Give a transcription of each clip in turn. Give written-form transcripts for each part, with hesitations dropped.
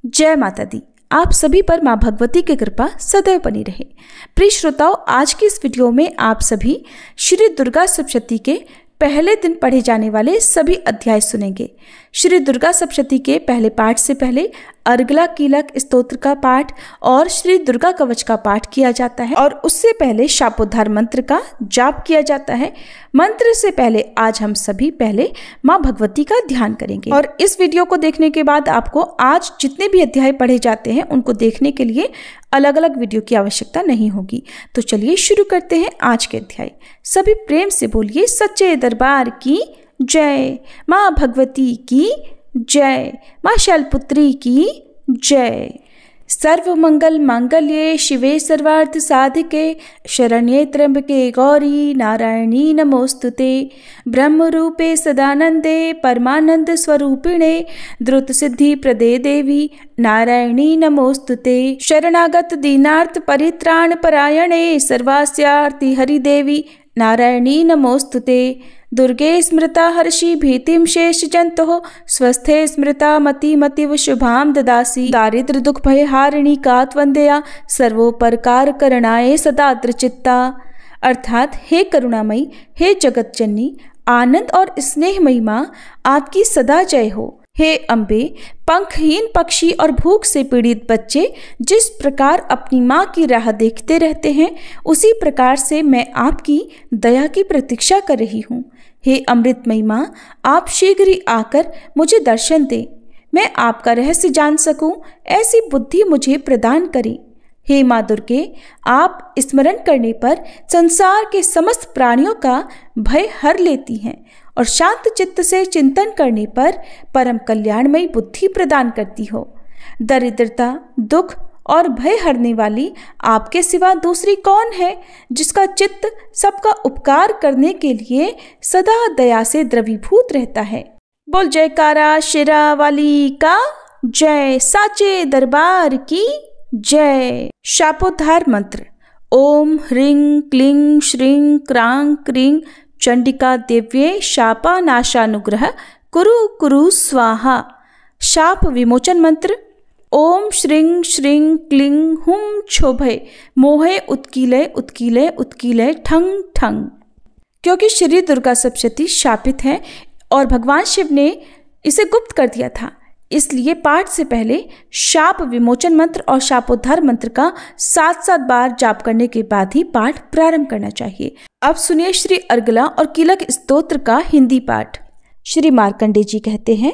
जय माता दी। आप सभी पर माँ भगवती की कृपा सदैव बनी रहे। प्रिय श्रोताओं, आज की इस वीडियो में आप सभी श्री दुर्गा सप्तशती के पहले दिन पढ़े जाने वाले सभी अध्याय सुनेंगे। श्री दुर्गा सप्तशती के पहले पाठ से पहले अर्गला कीलक स्तोत्र का पाठ और श्री दुर्गा कवच का पाठ किया जाता है और उससे पहले शापोद्धार मंत्र का जाप किया जाता है। मंत्र से पहले आज हम सभी पहले माँ भगवती का ध्यान करेंगे और इस वीडियो को देखने के बाद आपको आज जितने भी अध्याय पढ़े जाते हैं उनको देखने के लिए अलग अलग वीडियो की आवश्यकता नहीं होगी। तो चलिए शुरू करते हैं आज के अध्याय। सभी प्रेम से बोलिए सच्चे दरबार की जय, माँ भगवती की जय, माँ शैलपुत्री की जय। सर्व मंगल मांगल्ये शिवे सर्वार्थ साधिके शरण्ये त्र्यंबके गौरी नारायणी नमोस्तुते। ब्रह्म रूपे सदानंदे परमानंद स्वरूपिणे द्रुत सिद्धि प्रदे देवी नारायणी नमोस्तुते। शरणागत दीनार्थ परित्राण परायणे सर्वास्यार्ति हरिदेवी नारायणी नमोस्तुते। दुर्गे स्मृता हर्षि भीतिं शेष जंतु स्वस्थे स्मृता मतिव शुभाम ददासी। दारिद्र दुख भय हारिणी कात्वंदया सर्वोपकार करणाये सदाद्र चित्ता। अर्थात हे करुणामयी, हे जगत जननी, आनंद और स्नेहमयी माँ, आपकी सदा जय हो। हे अम्बे, पंखहीन पक्षी और भूख से पीड़ित बच्चे जिस प्रकार अपनी माँ की राह देखते रहते हैं, उसी प्रकार से मैं आपकी दया की प्रतीक्षा कर रही हूँ। हे अमृतमयी माँ, आप शीघ्र ही आकर मुझे दर्शन दें, मैं आपका रहस्य जान सकूं, ऐसी बुद्धि मुझे प्रदान करें। हे माँ दुर्गे, आप स्मरण करने पर संसार के समस्त प्राणियों का भय हर लेती हैं और शांत चित्त से चिंतन करने पर परम कल्याणमयी बुद्धि प्रदान करती हो। दरिद्रता, दुख और भय हरने वाली आपके सिवा दूसरी कौन है, जिसका चित्त सबका उपकार करने के लिए सदा दया से द्रवीभूत रहता है। बोल जयकारा शेरा वाली का जय, साचे दरबार की जय। शापोद्धार मंत्र। ओम ह्रीं क्लीं श्रीं क्रां क्रीं चंडिका देव्ये शापानाशानुग्रह कुरु कुरु स्वाहा। शाप विमोचन मंत्र। ओम श्रीं श्रीं क्लीं हुं क्षोभय मोहे उत्कीलय उत्कीलय उत्कीलय ठंग ठंग। क्योंकि श्री दुर्गा सप्तशती शापित है और भगवान शिव ने इसे गुप्त कर दिया था, इसलिए पाठ से पहले शाप विमोचन मंत्र और शापोद्धार मंत्र का 7-7 बार जाप करने के बाद ही पाठ प्रारंभ करना चाहिए। अब सुनिए श्री अर्गला और कीलक स्तोत्र का हिंदी पाठ। श्री मार्कंडेय जी कहते हैं,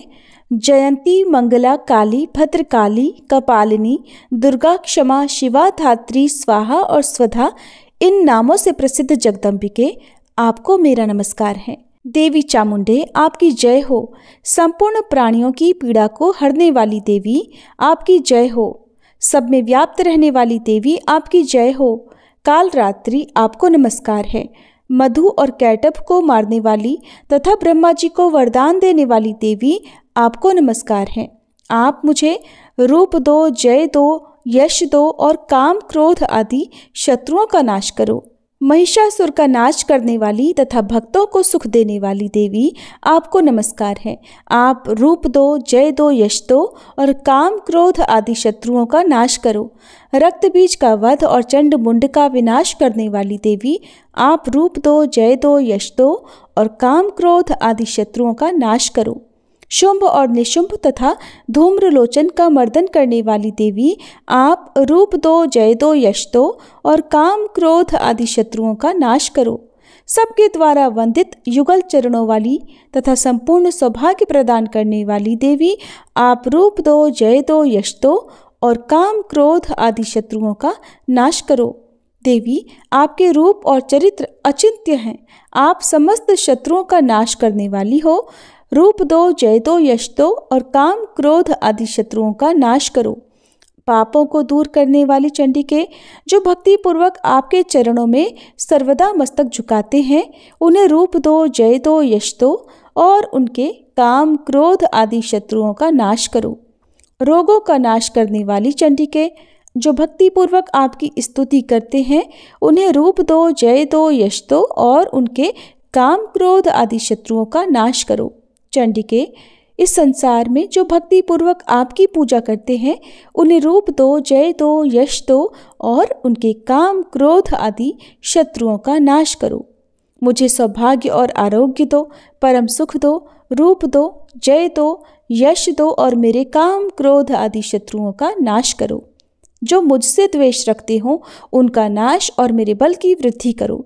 जयंती मंगला काली भद्रकाली कपालिनी दुर्गा क्षमा शिवा धात्री स्वाहा और स्वधा, इन नामों से प्रसिद्ध जगदम्बिके आपको मेरा नमस्कार है। देवी चामुंडे आपकी जय हो। संपूर्ण प्राणियों की पीड़ा को हरने वाली देवी आपकी जय हो। सब में व्याप्त रहने वाली देवी आपकी जय हो। काल रात्रि आपको नमस्कार है। मधु और कैटभ को मारने वाली तथा ब्रह्मा जी को वरदान देने वाली देवी आपको नमस्कार है। आप मुझे रूप दो, जय दो, यश दो और काम क्रोध आदि शत्रुओं का नाश करो। महिषासुर का नाश करने वाली तथा भक्तों को सुख देने वाली देवी आपको नमस्कार है। आप रूप दो, जय दो, यश दो और काम क्रोध आदि शत्रुओं का नाश करो। रक्त बीज का वध और चंड मुंड का विनाश करने वाली देवी आप रूप दो, जय दो, यश दो और काम क्रोध आदि शत्रुओं का नाश करो। शुंभ और निशुंभ तथा धूम्रलोचन का मर्दन करने वाली देवी आप रूप दो, जय दो, यश दो और काम क्रोध आदि शत्रुओं का नाश करो। सबके द्वारा वंदित युगल चरणों वाली तथा संपूर्ण सौभाग्य प्रदान करने वाली देवी आप रूप दो, जय दो, यश दो और काम क्रोध आदि शत्रुओं का नाश करो। देवी, आपके रूप और चरित्र अचिंत्य हैं। आप समस्त शत्रुओं का नाश करने वाली हो। रूप दो, जय दो, यश दो और काम क्रोध आदि शत्रुओं का नाश करो। पापों को दूर करने वाली चंडिके, जो भक्ति पूर्वक आपके चरणों में सर्वदा मस्तक झुकाते हैं, उन्हें रूप दो, जय दो, यश दो और उनके काम क्रोध आदि शत्रुओं का नाश करो। रोगों का नाश करने वाली चंडिके, जो भक्ति पूर्वक आपकी स्तुति करते हैं, उन्हें रूप दो, जय दो, यश दो और उनके काम क्रोध आदि शत्रुओं का नाश करो। चंडिके, इस संसार में जो भक्ति पूर्वक आपकी पूजा करते हैं उन्हें रूप दो, जय दो, यश दो और उनके काम, क्रोध आदि शत्रुओं का नाश करो। मुझे सौभाग्य और आरोग्य दो, परम सुख दो, रूप दो, जय दो, यश दो और मेरे काम, क्रोध आदि शत्रुओं का नाश करो। जो मुझसे द्वेष रखते हो उनका नाश और मेरे बल की वृद्धि करो।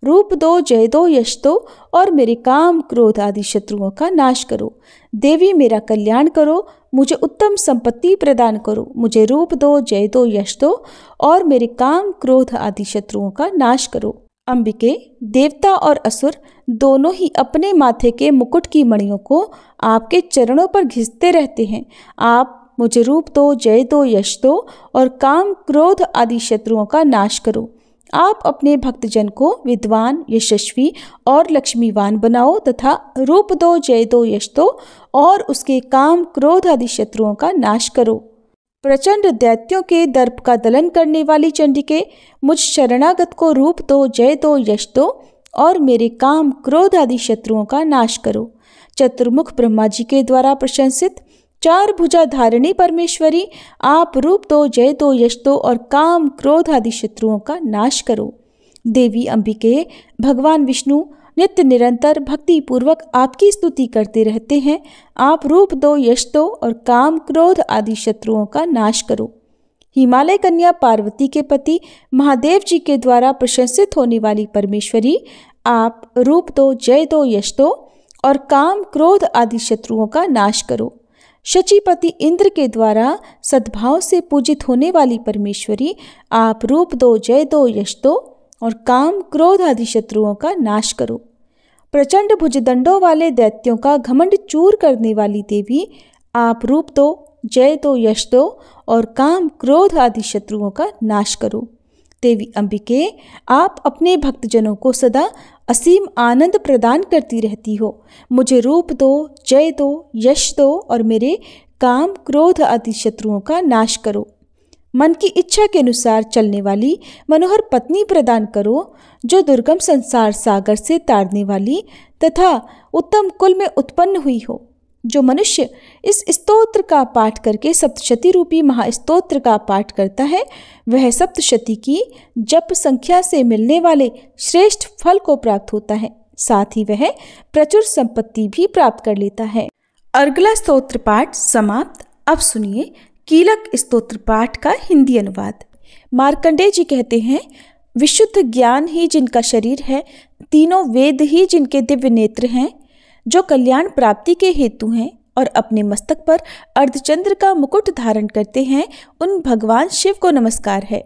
रूप दो, जय दो, यश दो और मेरे काम, क्रोध आदि शत्रुओं का नाश करो। देवी मेरा कल्याण करो, मुझे उत्तम संपत्ति प्रदान करो। मुझे रूप दो, जय दो, यश दो और मेरे काम, क्रोध आदि शत्रुओं का नाश करो। अंबिके, देवता और असुर दोनों ही अपने माथे के मुकुट की मणियों को आपके चरणों पर घिसते रहते हैं। आप मुझे रूप दो, जय दो, यश दो और काम, क्रोध आदि शत्रुओं का नाश करो। आप अपने भक्तजन को विद्वान, यशस्वी और लक्ष्मीवान बनाओ तथा रूप दो, जय दो, यश दो और उसके काम, क्रोध आदि शत्रुओं का नाश करो। प्रचंड दैत्यों के दर्प का दलन करने वाली चंडिके, मुझ शरणागत को रूप दो, जय दो, यश दो और मेरे काम, क्रोध आदि शत्रुओं का नाश करो। चतुर्मुख ब्रह्मा जी के द्वारा प्रशंसित चार भुजा धारिणी परमेश्वरी, आप रूप दो, जय दो, यश दो और काम, क्रोध आदि शत्रुओं का नाश करो। देवी अंबिके, भगवान विष्णु नित्य निरंतर भक्ति पूर्वक आपकी स्तुति करते रहते हैं। आप रूप दो, यश दो और काम, क्रोध आदि शत्रुओं का नाश करो। हिमालय कन्या पार्वती के पति महादेव जी के द्वारा प्रशंसित होने वाली परमेश्वरी, आप रूप दो, जय दो, यश दो और काम, क्रोध आदि शत्रुओं का नाश करो। शचीपति इंद्र के द्वारा सद्भाव से पूजित होने वाली परमेश्वरी, आप रूप दो, जय दो, यश दो और काम, क्रोध आदि शत्रुओं का नाश करो। प्रचंड भुजदंडों वाले दैत्यों का घमंड चूर करने वाली देवी, आप रूप दो, जय दो, यश दो और काम, क्रोध आदि शत्रुओं का नाश करो। देवी अंबिके, आप अपने भक्तजनों को सदा असीम आनंद प्रदान करती रहती हो। मुझे रूप दो, जय दो, यश दो और मेरे काम, क्रोध आदि शत्रुओं का नाश करो। मन की इच्छा के अनुसार चलने वाली मनोहर पत्नी प्रदान करो, जो दुर्गम संसार सागर से तारने वाली तथा उत्तम कुल में उत्पन्न हुई हो। जो मनुष्य इस स्तोत्र का पाठ करके सप्तशती रूपी महास्तोत्र का पाठ करता है, वह सप्तशती की जप संख्या से मिलने वाले श्रेष्ठ फल को प्राप्त होता है। साथ ही वह प्रचुर संपत्ति भी प्राप्त कर लेता है। अर्गला स्तोत्र पाठ समाप्त। अब सुनिए कीलक स्तोत्र पाठ का हिंदी अनुवाद। मार्कंडेय जी कहते हैं, विशुद्ध ज्ञान ही जिनका शरीर है, तीनों वेद ही जिनके दिव्य नेत्र हैं, जो कल्याण प्राप्ति के हेतु हैं और अपने मस्तक पर अर्धचंद्र का मुकुट धारण करते हैं, उन भगवान शिव को नमस्कार है।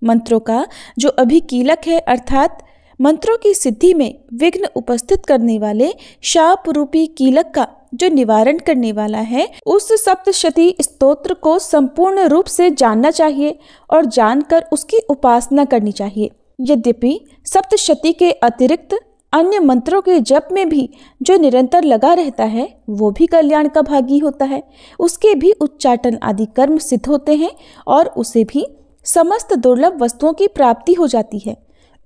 मंत्रों का जो अभिकीलक है, अर्थात मंत्रों की सिद्धि में विघ्न उपस्थित करने वाले शाप रूपी कीलक का जो निवारण करने वाला है, उस सप्तशती स्तोत्र को संपूर्ण रूप से जानना चाहिए और जानकर उसकी उपासना करनी चाहिए। यद्यपि सप्तशती के अतिरिक्त अन्य मंत्रों के जप में भी जो निरंतर लगा रहता है, वो भी कल्याण का भागी होता है। उसके भी उच्चाटन आदि कर्म सिद्ध होते हैं और उसे भी समस्त दुर्लभ वस्तुओं की प्राप्ति हो जाती है।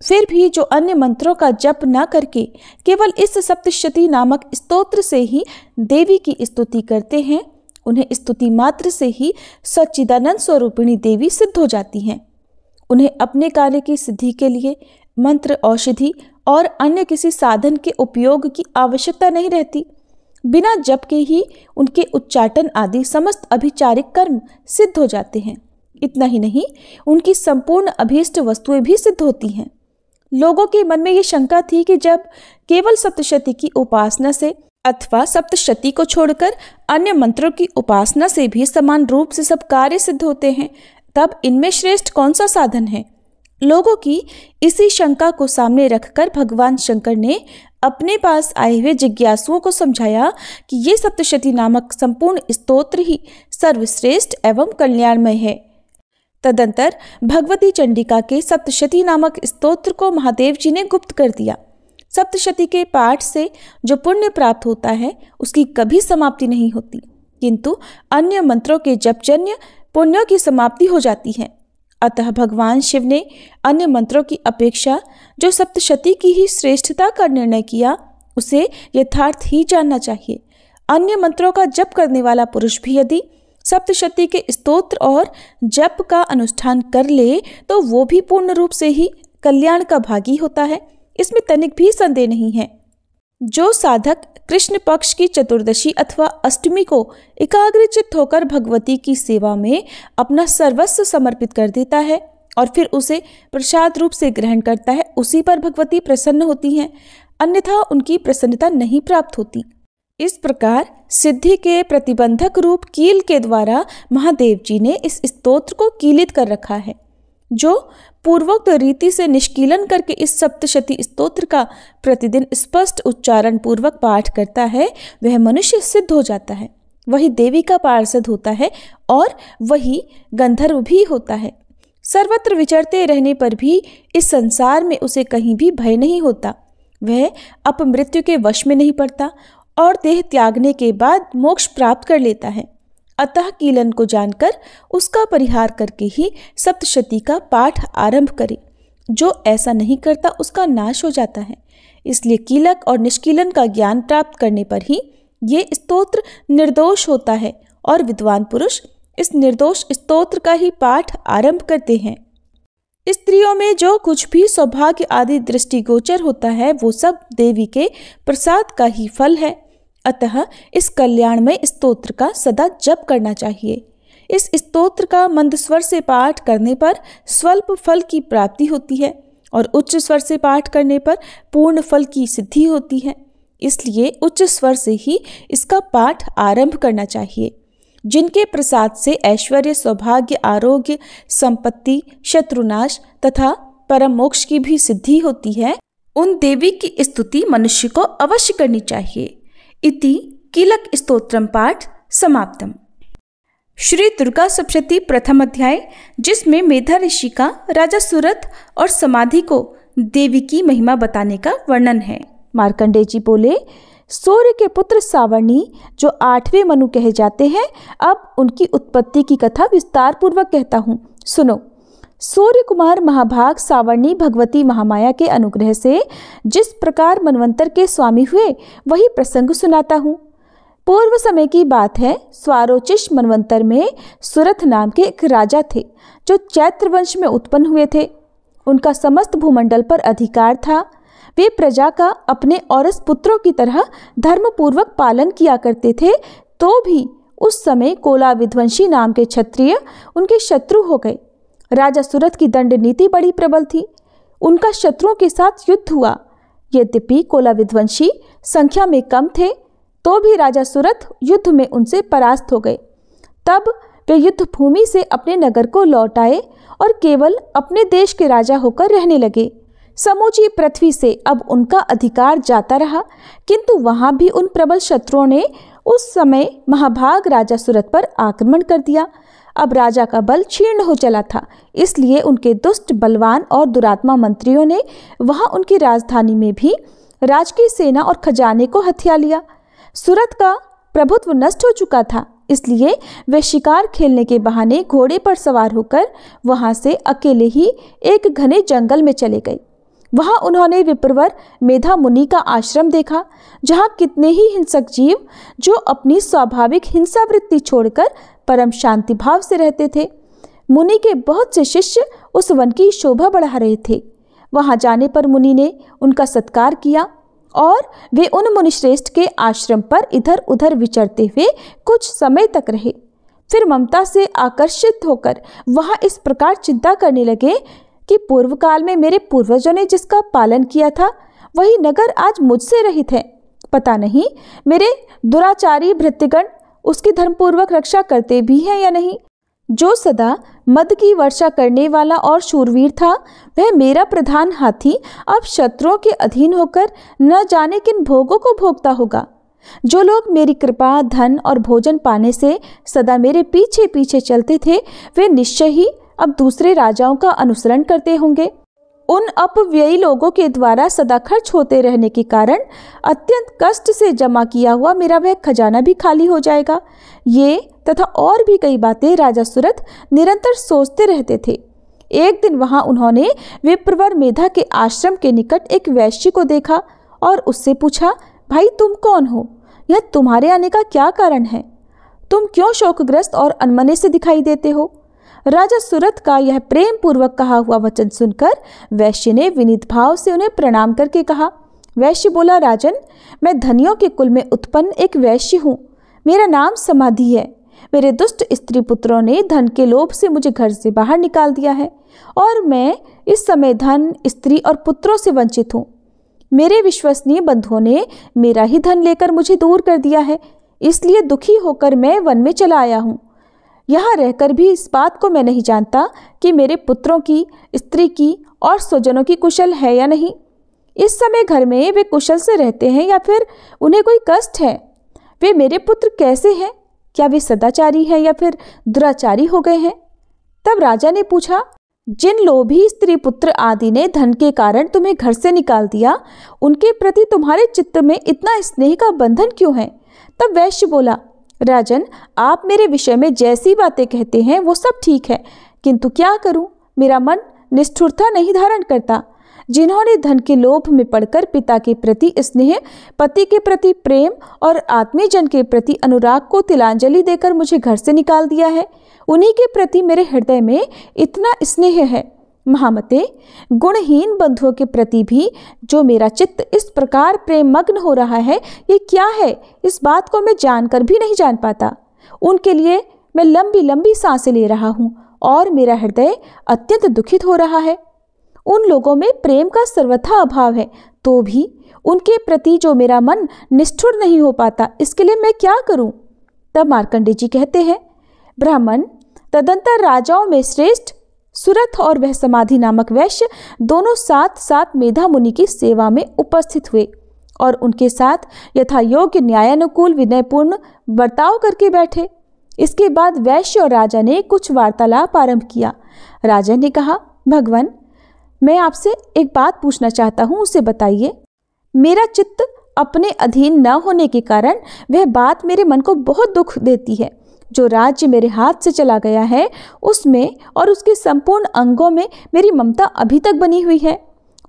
फिर भी जो अन्य मंत्रों का जप न करके केवल इस सप्तशती नामक स्तोत्र से ही देवी की स्तुति करते हैं, उन्हें स्तुति मात्र से ही सच्चिदानंद स्वरूपिणी देवी सिद्ध हो जाती हैं। उन्हें अपने कार्य की सिद्धि के लिए मंत्र, औषधि और अन्य किसी साधन के उपयोग की आवश्यकता नहीं रहती। बिना जप के ही उनके उच्चाटन आदि समस्त अभिचारिक कर्म सिद्ध हो जाते हैं। इतना ही नहीं, उनकी संपूर्ण अभीष्ट वस्तुएं भी सिद्ध होती हैं। लोगों के मन में ये शंका थी कि जब केवल सप्तशती की उपासना से अथवा सप्तशती को छोड़कर अन्य मंत्रों की उपासना से भी समान रूप से सब कार्य सिद्ध होते हैं, तब इनमें श्रेष्ठ कौन सा साधन है। लोगों की इसी शंका को सामने रखकर भगवान शंकर ने अपने पास आए हुए जिज्ञासुओं को समझाया कि ये सप्तशती नामक संपूर्ण स्तोत्र ही सर्वश्रेष्ठ एवं कल्याणमय है। तदंतर भगवती चंडिका के सप्तशती नामक स्तोत्र को महादेव जी ने गुप्त कर दिया। सप्तशती के पाठ से जो पुण्य प्राप्त होता है, उसकी कभी समाप्ति नहीं होती, किंतु अन्य मंत्रों के जपजन्य पुण्यों की समाप्ति हो जाती है। अतः भगवान शिव ने अन्य मंत्रों की अपेक्षा जो सप्तशती की ही श्रेष्ठता का निर्णय किया, उसे यथार्थ ही जानना चाहिए। अन्य मंत्रों का जप करने वाला पुरुष भी यदि सप्तशती के स्तोत्र और जप का अनुष्ठान कर ले तो वो भी पूर्ण रूप से ही कल्याण का भागी होता है, इसमें तनिक भी संदेह नहीं है। जो साधक कृष्ण पक्ष की चतुर्दशी अथवा अष्टमी को एकाग्रचित्त होकर भगवती की सेवा में अपना सर्वस्व समर्पित कर देता है और फिर उसे प्रसाद रूप से ग्रहण करता है, उसी पर भगवती प्रसन्न होती हैं, अन्यथा उनकी प्रसन्नता नहीं प्राप्त होती। इस प्रकार सिद्धि के प्रतिबंधक रूप कील के द्वारा महादेव जी ने इस स्तोत्र को कीलित कर रखा है। जो पूर्वोक्त रीति से निष्कीलन करके इस सप्तशती स्तोत्र का प्रतिदिन स्पष्ट उच्चारण पूर्वक पाठ करता है वह मनुष्य सिद्ध हो जाता है, वही देवी का पार्षद होता है और वही गंधर्व भी होता है। सर्वत्र विचरते रहने पर भी इस संसार में उसे कहीं भी भय नहीं होता, वह अपमृत्यु के वश में नहीं पड़ता और देह त्यागने के बाद मोक्ष प्राप्त कर लेता है। अतः कीलन को जानकर उसका परिहार करके ही सप्तशती का पाठ आरंभ करे। जो ऐसा नहीं करता उसका नाश हो जाता है। इसलिए कीलक और निष्कीलन का ज्ञान प्राप्त करने पर ही ये स्तोत्र निर्दोष होता है और विद्वान पुरुष इस निर्दोष स्तोत्र का ही पाठ आरंभ करते हैं। स्त्रियों में जो कुछ भी सौभाग्य आदि दृष्टिगोचर होता है वो सब देवी के प्रसाद का ही फल है। अतः इस कल्याणमय स्तोत्र का सदा जप करना चाहिए। इस स्तोत्र का मंद स्वर से पाठ करने पर स्वल्प फल की प्राप्ति होती है और उच्च स्वर से पाठ करने पर पूर्ण फल की सिद्धि होती है। इसलिए उच्च स्वर से ही इसका पाठ आरंभ करना चाहिए। जिनके प्रसाद से ऐश्वर्य, सौभाग्य, आरोग्य, संपत्ति, शत्रुनाश तथा परम मोक्ष की भी सिद्धि होती है, उन देवी की स्तुति मनुष्य को अवश्य करनी चाहिए। इति कीलक स्तोत्रम पाठ समाप्तम। श्री दुर्गा सप्तशती प्रथम अध्याय, जिसमें मेधा ऋषि का राजा सुरथ और समाधि को देवी की महिमा बताने का वर्णन है। मार्कंडेय जी बोले, सूर्य के पुत्र सावर्णी जो 8वें मनु कहे जाते हैं, अब उनकी उत्पत्ति की कथा विस्तार पूर्वक कहता हूँ, सुनो। सूर्य कुमार महाभाग सावर्णी भगवती महामाया के अनुग्रह से जिस प्रकार मनवंतर के स्वामी हुए वही प्रसंग सुनाता हूँ। पूर्व समय की बात है। स्वारोचिष मनवंतर में सुरथ नाम के एक राजा थे जो चैत्र वंश में उत्पन्न हुए थे। उनका समस्त भूमंडल पर अधिकार था। वे प्रजा का अपने औरस पुत्रों की तरह धर्मपूर्वक पालन किया करते थे। तो भी उस समय कोला विध्वंसी नाम के क्षत्रिय उनके शत्रु हो गए। राजा सुरथ की दंड नीति बड़ी प्रबल थी। उनका शत्रुओं के साथ युद्ध हुआ। यद्यपि कोला विध्वंसी संख्या में कम थे तो भी राजा सुरथ युद्ध में उनसे परास्त हो गए। तब वे युद्ध भूमि से अपने नगर को लौट आए और केवल अपने देश के राजा होकर रहने लगे। समूची पृथ्वी से अब उनका अधिकार जाता रहा, किंतु वहां भी उन प्रबल शत्रुओं ने उस समय महाभाग राजा सुरथ पर आक्रमण कर दिया। अब राजा का बल क्षीण हो चला था, इसलिए उनके दुष्ट, बलवान और दुरात्मा मंत्रियों ने वहां उनकी राजधानी में भी राजकीय सेना और खजाने को हथिया लिया। सुरथ का प्रभुत्व नष्ट हो चुका था, इसलिए वे शिकार खेलने के बहाने घोड़े पर सवार होकर वहां से अकेले ही एक घने जंगल में चले गए। वहां उन्होंने विप्रवर मेधा मुनि का आश्रम देखा, जहां कितने ही हिंसक जीव जो अपनी स्वाभाविक हिंसा वृत्ति छोड़कर परम शांति भाव से रहते थे। मुनि के बहुत से शिष्य उस वन की शोभा बढ़ा रहे थे। वहां जाने पर मुनि ने उनका सत्कार किया और वे उन मुनिश्रेष्ठ के आश्रम पर इधर उधर विचरते हुए कुछ समय तक रहे। फिर ममता से आकर्षित होकर वहां इस प्रकार चिंता करने लगे कि पूर्व काल में मेरे पूर्वजों ने जिसका पालन किया था वही नगर आज मुझसे रहित है। पता नहीं मेरे दुराचारी भृत्यगण उसकी धर्मपूर्वक रक्षा करते भी हैं या नहीं। जो सदा मद की वर्षा करने वाला और शूरवीर था, वह मेरा प्रधान हाथी अब शत्रुओं के अधीन होकर न जाने किन भोगों को भोगता होगा। जो लोग मेरी कृपा, धन और भोजन पाने से सदा मेरे पीछे पीछे चलते थे, वे निश्चय ही अब दूसरे राजाओं का अनुसरण करते होंगे। उन अपव्ययी लोगों के द्वारा सदा खर्च होते रहने के कारण अत्यंत कष्ट से जमा किया हुआ मेरा वह खजाना भी खाली हो जाएगा। ये तथा और भी कई बातें राजा सुरथ निरंतर सोचते रहते थे। एक दिन वहां उन्होंने विप्रवर मेधा के आश्रम के निकट एक वैश्य को देखा और उससे पूछा, भाई तुम कौन हो? यह तुम्हारे आने का क्या कारण है? तुम क्यों शोकग्रस्त और अनमने से दिखाई देते हो? राजा सुरथ का यह प्रेम पूर्वक कहा हुआ वचन सुनकर वैश्य ने विनीत भाव से उन्हें प्रणाम करके कहा। वैश्य बोला, राजन, मैं धनियों के कुल में उत्पन्न एक वैश्य हूँ। मेरा नाम समाधि है। मेरे दुष्ट स्त्री पुत्रों ने धन के लोभ से मुझे घर से बाहर निकाल दिया है और मैं इस समय धन, स्त्री और पुत्रों से वंचित हूँ। मेरे विश्वसनीय बंधुओं ने मेरा ही धन लेकर मुझे दूर कर दिया है, इसलिए दुखी होकर मैं वन में चला आया हूँ। यहाँ रहकर भी इस बात को मैं नहीं जानता कि मेरे पुत्रों की, स्त्री की और स्वजनों की कुशल है या नहीं। इस समय घर में वे कुशल से रहते हैं या फिर उन्हें कोई कष्ट है? वे मेरे पुत्र कैसे हैं? क्या वे सदाचारी हैं या फिर दुराचारी हो गए हैं? तब राजा ने पूछा, जिन लोभी स्त्री पुत्र आदि ने धन के कारण तुम्हें घर से निकाल दिया, उनके प्रति तुम्हारे चित्त में इतना स्नेह का बंधन क्यों है? तब वैश्य बोला, राजन, आप मेरे विषय में जैसी बातें कहते हैं वो सब ठीक है, किंतु क्या करूं, मेरा मन निष्ठुरता नहीं धारण करता। जिन्होंने धन के लोभ में पड़कर पिता के प्रति स्नेह, पति के प्रति प्रेम और आत्मीयजन के प्रति अनुराग को तिलांजलि देकर मुझे घर से निकाल दिया है, उन्हीं के प्रति मेरे हृदय में इतना स्नेह है। महामते, गुणहीन बंधुओं के प्रति भी जो मेरा चित्त इस प्रकार प्रेम मग्न हो रहा है, ये क्या है? इस बात को मैं जानकर भी नहीं जान पाता। उनके लिए मैं लंबी लंबी सांसें ले रहा हूँ और मेरा हृदय अत्यंत दुखित हो रहा है। उन लोगों में प्रेम का सर्वथा अभाव है, तो भी उनके प्रति जो मेरा मन निष्ठुर नहीं हो पाता, इसके लिए मैं क्या करूं? तब मार्कंडेय जी कहते हैं, ब्राह्मण, तदंतर राजाओं में श्रेष्ठ सुरथ और वह समाधि नामक वैश्य दोनों साथ साथ मेधा मुनि की सेवा में उपस्थित हुए और उनके साथ यथा योग्य न्यायानुकूल विनयपूर्ण बर्ताव करके बैठे। इसके बाद वैश्य और राजा ने कुछ वार्तालाप आरंभ किया। राजा ने कहा, भगवान, मैं आपसे एक बात पूछना चाहता हूँ, उसे बताइए। मेरा चित्त अपने अधीन न होने के कारण वह बात मेरे मन को बहुत दुख देती है। जो राज्य मेरे हाथ से चला गया है, उसमें और उसके संपूर्ण अंगों में मेरी ममता अभी तक बनी हुई है।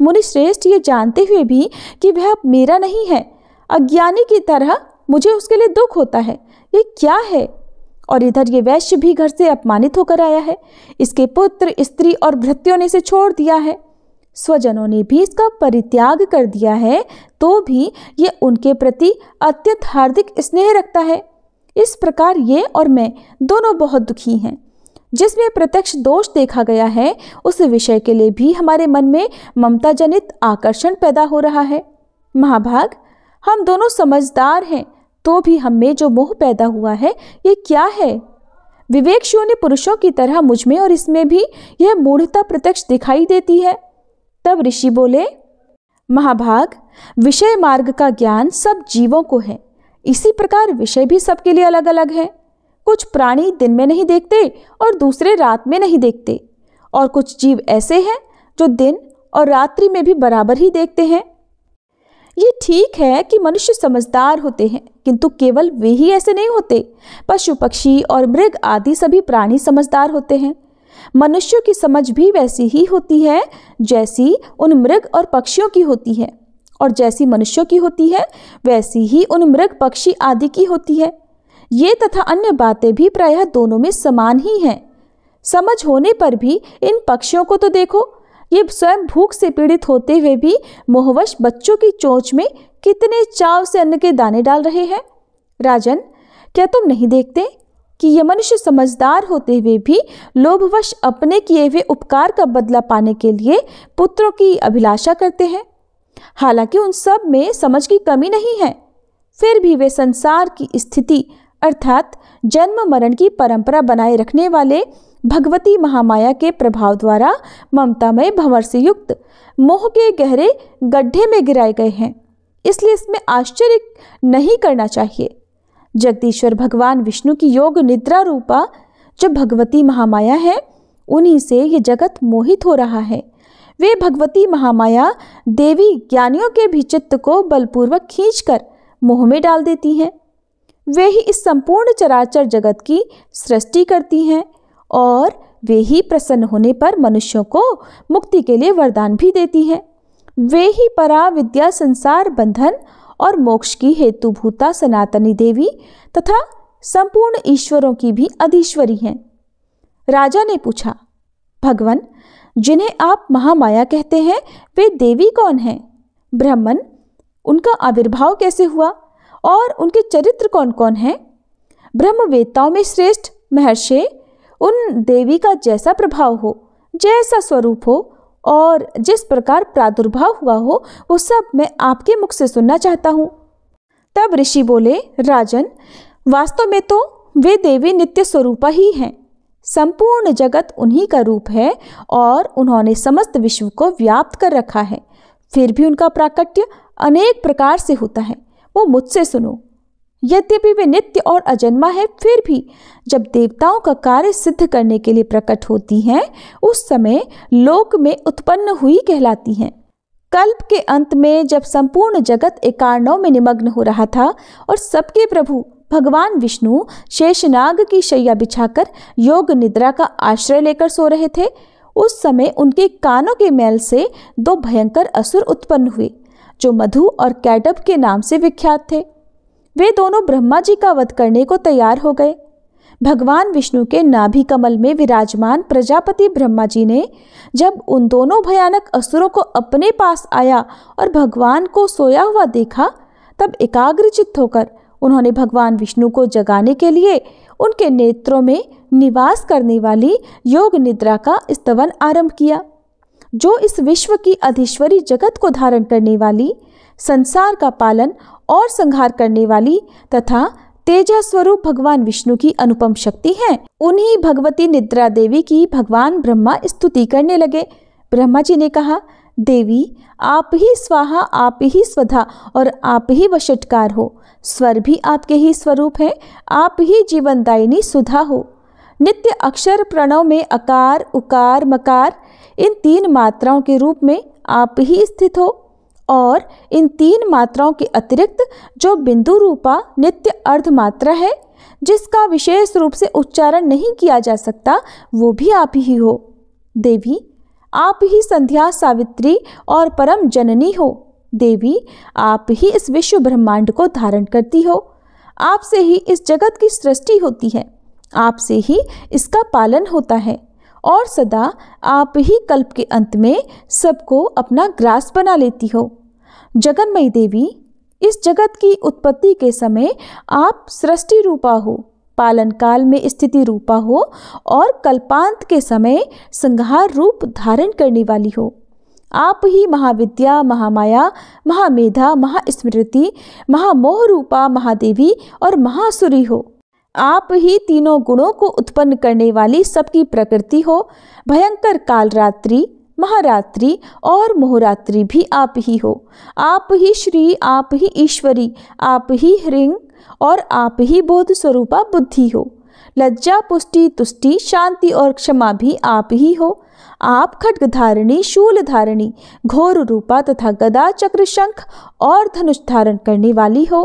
मुनि श्रेष्ठ ये जानते हुए भी कि वह अब मेरा नहीं है, अज्ञानी की तरह मुझे उसके लिए दुख होता है। ये क्या है? और इधर ये वैश्य भी घर से अपमानित होकर आया है। इसके पुत्र, स्त्री और भृत्यों ने इसे छोड़ दिया है। स्वजनों ने भी इसका परित्याग कर दिया है, तो भी ये उनके प्रति अत्यंत हार्दिक स्नेह रखता है। इस प्रकार ये और मैं दोनों बहुत दुखी हैं। जिसमें प्रत्यक्ष दोष देखा गया है, उस विषय के लिए भी हमारे मन में ममता जनित आकर्षण पैदा हो रहा है। महाभाग, हम दोनों समझदार हैं, तो भी हम में जो मोह पैदा हुआ है, ये क्या है? विवेक शून्य पुरुषों की तरह मुझ में और इसमें भी यह मूढ़ता प्रत्यक्ष दिखाई देती है। तब ऋषि बोले, महाभाग, विषय मार्ग का ज्ञान सब जीवों को है, इसी प्रकार विषय भी सबके लिए अलग अलग है। कुछ प्राणी दिन में नहीं देखते और दूसरे रात में नहीं देखते, और कुछ जीव ऐसे हैं जो दिन और रात्रि में भी बराबर ही देखते हैं। ये ठीक है कि मनुष्य समझदार होते हैं, किंतु केवल वे ही ऐसे नहीं होते। पशु, पक्षी और मृग आदि सभी प्राणी समझदार होते हैं। मनुष्यों की समझ भी वैसी ही होती है जैसी उन मृग और पक्षियों की होती है, और जैसी मनुष्यों की होती है वैसी ही उन मृग, पक्षी आदि की होती है। ये तथा अन्य बातें भी प्रायः दोनों में समान ही हैं। समझ होने पर भी इन पक्षियों को तो देखो, ये स्वयं भूख से पीड़ित होते हुए भी मोहवश बच्चों की चोंच में कितने चाव से अन्न के दाने डाल रहे हैं। राजन, क्या तुम नहीं देखते कि ये मनुष्य समझदार होते हुए भी लोभवश अपने किए हुए उपकार का बदला पाने के लिए पुत्रों की अभिलाषा करते हैं? हालांकि उन सब में समझ की कमी नहीं है, फिर भी वे संसार की स्थिति अर्थात जन्म मरण की परंपरा बनाए रखने वाले भगवती महामाया के प्रभाव द्वारा ममतामय भंवर से युक्त मोह के गहरे गड्ढे में गिराए गए हैं। इसलिए इसमें आश्चर्य नहीं करना चाहिए। जगदीश्वर भगवान विष्णु की योग निद्रा रूपा जो भगवती महामाया है, उन्हीं से ये जगत मोहित हो रहा है। वे भगवती महामाया देवी ज्ञानियों के भी चित्त को बलपूर्वक खींचकर मोह में डाल देती हैं। वे ही इस संपूर्ण चराचर जगत की सृष्टि करती हैं और वे ही प्रसन्न होने पर मनुष्यों को मुक्ति के लिए वरदान भी देती हैं। वे ही परा विद्या, संसार बंधन और मोक्ष की हेतुभूता सनातनी देवी तथा संपूर्ण ईश्वरों की भी अधीश्वरी हैं। राजा ने पूछा, भगवन, जिन्हें आप महामाया कहते हैं वे देवी कौन हैं? ब्राह्मण, उनका आविर्भाव कैसे हुआ और उनके चरित्र कौन कौन हैं? ब्रह्मवेत्ताओं में श्रेष्ठ महर्षि, उन देवी का जैसा प्रभाव हो, जैसा स्वरूप हो और जिस प्रकार प्रादुर्भाव हुआ हो, वो सब मैं आपके मुख से सुनना चाहता हूँ। तब ऋषि बोले, राजन, वास्तव में तो वे देवी नित्य स्वरूपा ही हैं। संपूर्ण जगत उन्हीं का रूप है और उन्होंने समस्त विश्व को व्याप्त कर रखा है। फिर भी उनका प्राकट्य अनेक प्रकार से होता है। वो मुझसे सुनो। यद्यपि वे नित्य और अजन्मा है, फिर भी जब देवताओं का कार्य सिद्ध करने के लिए प्रकट होती हैं, उस समय लोक में उत्पन्न हुई कहलाती हैं। कल्प के अंत में जब संपूर्ण जगत एकार्णव में निमग्न हो रहा था और सबके प्रभु भगवान विष्णु शेषनाग की शैया बिछाकर योग निद्रा का आश्रय लेकर सो रहे थे, उस समय उनके कानों के मैल से दो भयंकर असुर उत्पन्न हुए, जो मधु और कैटभ के नाम से विख्यात थे। वे दोनों ब्रह्मा जी का वध करने को तैयार हो गए। भगवान विष्णु के नाभि कमल में विराजमान प्रजापति ब्रह्मा जी ने जब उन दोनों भयानक असुरों को अपने पास आया और भगवान को सोया हुआ देखा, तब एकाग्रचित्त होकर उन्होंने भगवान विष्णु को जगाने के लिए उनके नेत्रों में निवास करने वाली योग निद्रा का स्तवन आरंभ किया, जो इस विश्व की अधीश्वरी जगत को धारण करने वाली, संसार का पालन और संहार करने वाली तथा तेजा स्वरूप भगवान विष्णु की अनुपम शक्ति है। उन्हीं भगवती निद्रा देवी की भगवान ब्रह्मा स्तुति करने लगे। ब्रह्मा जी ने कहा, देवी, आप ही स्वाहा, आप ही स्वधा और आप ही वशटकार हो। स्वर भी आपके ही स्वरूप है, आप ही जीवनदायिनी सुधा हो। नित्य अक्षर प्रणव में अकार, उकार, मकार इन तीन मात्राओं के रूप में आप ही स्थित हो और इन तीन मात्राओं के अतिरिक्त जो बिंदु रूपा नित्य अर्ध मात्रा है, जिसका विशेष रूप से उच्चारण नहीं किया जा सकता, वो भी आप ही हो। देवी, आप ही संध्या, सावित्री और परम जननी हो। देवी, आप ही इस विश्व ब्रह्मांड को धारण करती हो। आपसे ही इस जगत की सृष्टि होती है, आपसे ही इसका पालन होता है और सदा आप ही कल्प के अंत में सबको अपना ग्रास बना लेती हो। जगन्मयी देवी, इस जगत की उत्पत्ति के समय आप सृष्टि रूपा हो, पालन काल में स्थिति रूपा हो और कल्पांत के समय संहार रूप धारण करने वाली हो। आप ही महाविद्या, महामाया, महामेधा, महास्मृति, महामोह रूपा महादेवी और महासुरी हो। आप ही तीनों गुणों को उत्पन्न करने वाली सबकी प्रकृति हो। भयंकर कालरात्रि, महारात्रि और मोहरात्रि भी आप ही हो। आप ही श्री, आप ही ईश्वरी, आप ही ह्रीं और आप ही बोध स्वरूपा बुद्धि हो। लज्जा, पुष्टि, तुष्टि, शांति और क्षमा भी आप ही हो। आप खड्ग धारिणी, शूल धारिणी, घोर रूपा तथा गदा, चक्र, शंख और धनुष धारण करने वाली हो।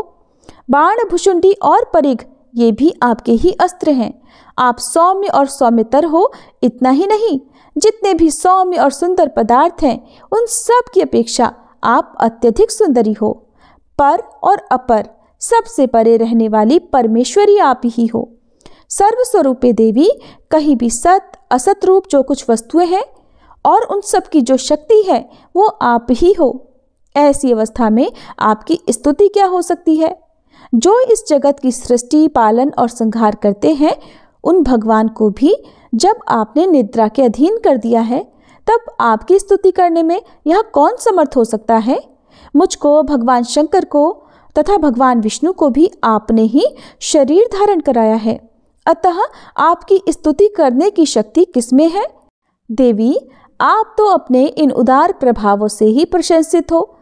बाण, भुषुंडी और परिघ ये भी आपके ही अस्त्र हैं। आप सौम्य और सौम्यतर हो। इतना ही नहीं, जितने भी सौम्य और सुंदर पदार्थ हैं, उन सब की अपेक्षा आप अत्यधिक सुंदरी हो। पर और अपर सबसे परे रहने वाली परमेश्वरी आप ही हो। सर्वस्वरूपे देवी, कहीं भी सत असत रूप जो कुछ वस्तुएं हैं और उन सब की जो शक्ति है, वो आप ही हो। ऐसी अवस्था में आपकी स्तुति क्या हो सकती है? जो इस जगत की सृष्टि, पालन और संहार करते हैं, उन भगवान को भी जब आपने निद्रा के अधीन कर दिया है, तब आपकी स्तुति करने में यह कौन समर्थ हो सकता है? मुझको, भगवान शंकर को तथा भगवान विष्णु को भी आपने ही शरीर धारण कराया है, अतः आपकी स्तुति करने की शक्ति किसमें है? देवी, आप तो अपने इन उदार प्रभावों से ही प्रशंसित हो।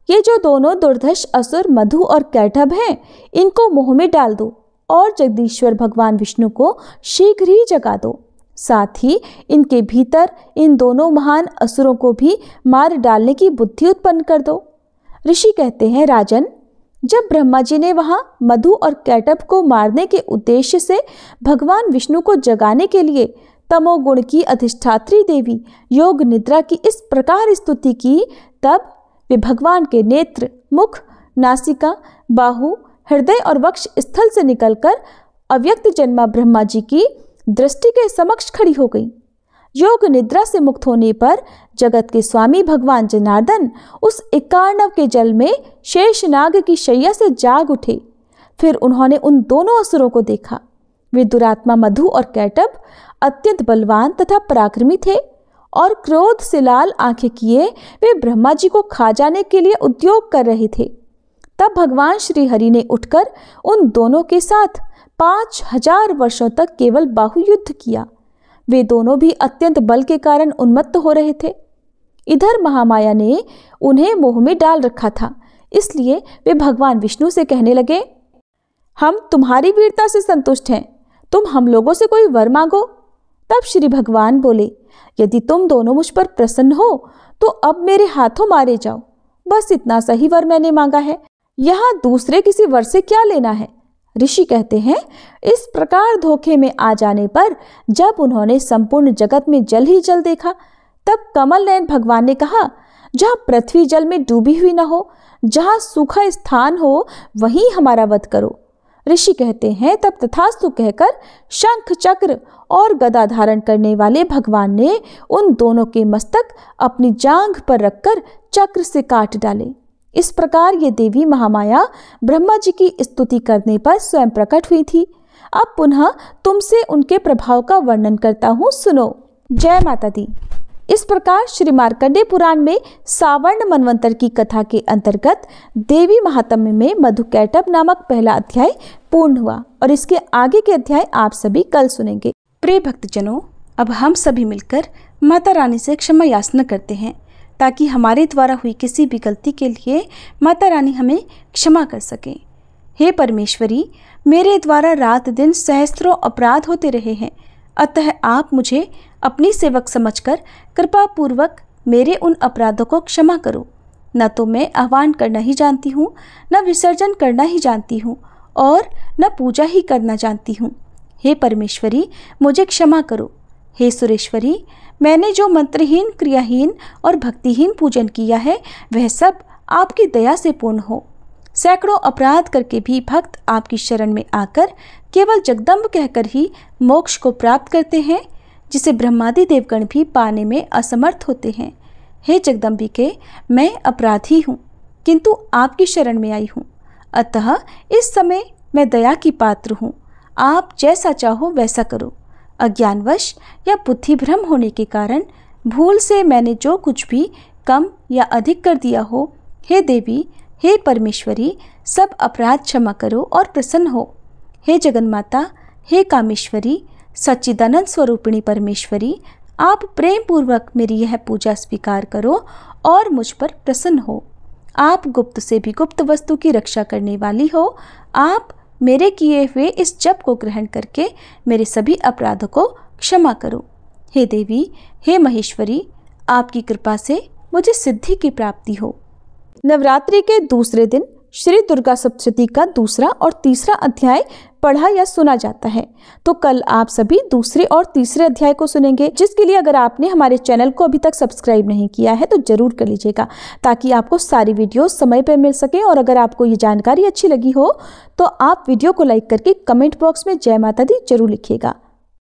ये जो दोनों दुर्धर्ष असुर मधु और कैटभ हैं, इनको मोह में डाल दो और जगदीश्वर भगवान विष्णु को शीघ्र ही जगा दो। साथ ही इनके भीतर इन दोनों महान असुरों को भी मार डालने की बुद्धि उत्पन्न कर दो। ऋषि कहते हैं, राजन, जब ब्रह्मा जी ने वहां मधु और कैटभ को मारने के उद्देश्य से भगवान विष्णु को जगाने के लिए तमोगुण की अधिष्ठात्री देवी योग निद्रा की इस प्रकार स्तुति की, तब वे भगवान के नेत्र, मुख, नासिका, बाहु, हृदय और वक्ष स्थल से निकलकर अव्यक्त जन्मा ब्रह्मा जी की दृष्टि के समक्ष खड़ी हो गई। योग निद्रा से मुक्त होने पर जगत के स्वामी भगवान जनार्दन उस एकार्णव के जल में शेषनाग की शैया से जाग उठे। फिर उन्होंने उन दोनों असुरों को देखा। वे दुरात्मा मधु और कैटभ अत्यंत बलवान तथा पराक्रमी थे और क्रोध से लाल आंखें किए वे ब्रह्मा जी को खा जाने के लिए उद्योग कर रहे थे। तब भगवान श्री हरि ने उठकर उन दोनों के साथ 5000 वर्षों तक केवल बाहुयुद्ध किया। वे दोनों भी अत्यंत बल के कारण उन्मत्त हो रहे थे। इधर महामाया ने उन्हें मोह में डाल रखा था, इसलिए वे भगवान विष्णु से कहने लगे, हम तुम्हारी वीरता से संतुष्ट हैं, तुम हम लोगों से कोई वर मांगो। तब श्री भगवान बोले, यदि तुम दोनों मुझ पर प्रसन्न हो तो अब मेरे हाथों मारे जाओ। बस इतना सही वर मैंने मांगा है, यहाँ दूसरे किसी वर से क्या लेना है। ऋषि कहते हैं, इस प्रकार धोखे में आ जाने पर जब उन्होंने संपूर्ण जगत में जल ही जल देखा, तब कमल नयन भगवान ने कहा, जहाँ पृथ्वी जल में डूबी हुई न हो, जहाँ सूखा स्थान हो, वहीं हमारा वध करो। ऋषि कहते हैं, तब तथास्तु कहकर शंख चक्र और गदा धारण करने वाले भगवान ने उन दोनों के मस्तक अपनी जांघ पर रखकर चक्र से काट डाले। इस प्रकार ये देवी महामाया ब्रह्मा जी की स्तुति करने पर स्वयं प्रकट हुई थी। अब पुनः तुमसे उनके प्रभाव का वर्णन करता हूँ, सुनो। जय माता दी। इस प्रकार श्री मार्कंडेय पुराण में सावर्ण मनवंतर की कथा के अंतर्गत देवी महात्म्य में मधुकैटभ नामक पहला अध्याय पूर्ण हुआ और इसके आगे के अध्याय आप सभी कल सुनेंगे। प्रिय भक्तजनों, अब हम सभी मिलकर माता रानी से क्षमा याचना करते हैं ताकि हमारे द्वारा हुई किसी भी गलती के लिए माता रानी हमें क्षमा कर सके। हे परमेश्वरी, मेरे द्वारा रात दिन सहस्त्रों अपराध होते रहे हैं, अतः आप मुझे अपनी सेवक समझकर कृपा पूर्वक मेरे उन अपराधों को क्षमा करो। न तो मैं आह्वान करना ही जानती हूँ, न विसर्जन करना ही जानती हूँ और न पूजा ही करना जानती हूँ। हे परमेश्वरी, मुझे क्षमा करो। हे सुरेश्वरी, मैंने जो मंत्रहीन, क्रियाहीन और भक्तिहीन पूजन किया है वह सब आपकी दया से पूर्ण हो। सैकड़ों अपराध करके भी भक्त आपकी शरण में आकर केवल जगदम्ब कहकर ही मोक्ष को प्राप्त करते हैं, जिसे ब्रह्मादि देवगण भी पाने में असमर्थ होते हैं। हे जगदम्बिके, मैं अपराधी हूँ, किंतु आपकी शरण में आई हूँ, अतः इस समय मैं दया की पात्र हूँ। आप जैसा चाहो वैसा करो। अज्ञानवश या बुद्धि भ्रम होने के कारण भूल से मैंने जो कुछ भी कम या अधिक कर दिया हो, हे देवी, हे परमेश्वरी, सब अपराध क्षमा करो और प्रसन्न हो। हे जगन्माता, हे कामेश्वरी, सच्चिदानंद स्वरूपिणी परमेश्वरी, आप प्रेम पूर्वक मेरी यह पूजा स्वीकार करो और मुझ पर प्रसन्न हो। आप गुप्त से भी गुप्त वस्तु की रक्षा करने वाली हो। आप मेरे किए हुए इस जप को ग्रहण करके मेरे सभी अपराधों को क्षमा करो। हे देवी, हे महेश्वरी, आपकी कृपा से मुझे सिद्धि की प्राप्ति हो। नवरात्रि के दूसरे दिन श्री दुर्गा सप्तशती का दूसरा और तीसरा अध्याय पढ़ा या सुना जाता है। तो कल आप सभी दूसरे और तीसरे अध्याय को सुनेंगे, जिसके लिए अगर आपने हमारे चैनल को अभी तक सब्सक्राइब नहीं किया है तो जरूर कर लीजिएगा, ताकि आपको सारी वीडियो समय पर मिल सके। और अगर आपको ये जानकारी अच्छी लगी हो तो आप वीडियो को लाइक करके कमेंट बॉक्स में जय माता दी जरूर लिखिएगा।